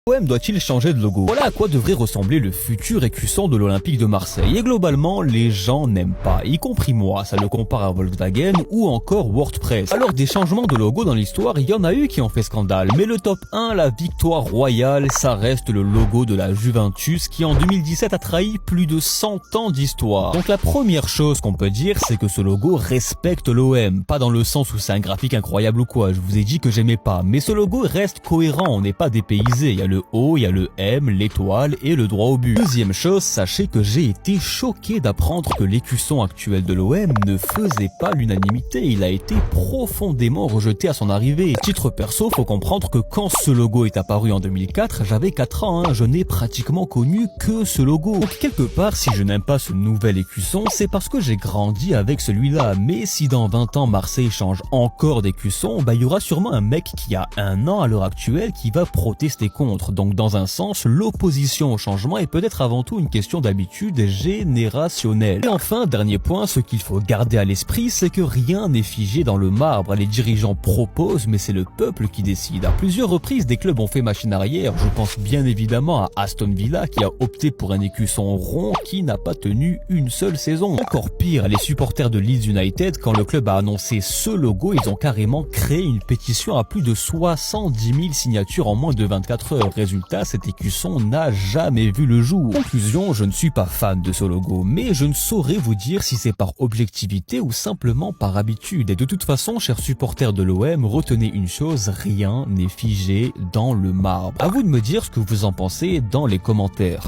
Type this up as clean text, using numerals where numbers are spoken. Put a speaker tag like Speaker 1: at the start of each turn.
Speaker 1: L'OM doit-il changer de logo? Voilà à quoi devrait ressembler le futur écusson de l'Olympique de Marseille. Et globalement, les gens n'aiment pas, y compris moi. Ça le compare à Volkswagen ou encore WordPress. Alors des changements de logo dans l'histoire, il y en a eu qui ont fait scandale. Mais le top 1, la victoire royale, ça reste le logo de la Juventus qui en 2017 a trahi plus de 100 ans d'histoire. Donc la première chose qu'on peut dire, c'est que ce logo respecte l'OM. Pas dans le sens où c'est un graphique incroyable ou quoi, je vous ai dit que j'aimais pas. Mais ce logo reste cohérent, on n'est pas dépaysé. Il y a le O, il y a le M, l'étoile et le droit au but. Deuxième chose, sachez que j'ai été choqué d'apprendre que l'écusson actuel de l'OM ne faisait pas l'unanimité. Il a été profondément rejeté à son arrivée. Titre perso, faut comprendre que quand ce logo est apparu en 2004, j'avais 4 ans, je n'ai pratiquement connu que ce logo. Donc quelque part, si je n'aime pas ce nouvel écusson, c'est parce que j'ai grandi avec celui-là. Mais si dans 20 ans Marseille change encore d'écusson, il y aura sûrement un mec qui a 1 an à l'heure actuelle qui va protester contre. Donc dans un sens, l'opposition au changement est peut-être avant tout une question d'habitude générationnelle. Et enfin, dernier point, ce qu'il faut garder à l'esprit, c'est que rien n'est figé dans le marbre. Les dirigeants proposent, mais c'est le peuple qui décide. À plusieurs reprises, des clubs ont fait machine arrière. Je pense bien évidemment à Aston Villa qui a opté pour un écusson rond qui n'a pas tenu une seule saison. Encore pire, les supporters de Leeds United, quand le club a annoncé ce logo, ils ont carrément créé une pétition à plus de 70 000 signatures en moins de 24 heures. Résultat, cet écusson n'a jamais vu le jour. Conclusion, je ne suis pas fan de ce logo, mais je ne saurais vous dire si c'est par objectivité ou simplement par habitude. Et de toute façon, chers supporters de l'OM, retenez une chose, rien n'est figé dans le marbre. À vous de me dire ce que vous en pensez dans les commentaires.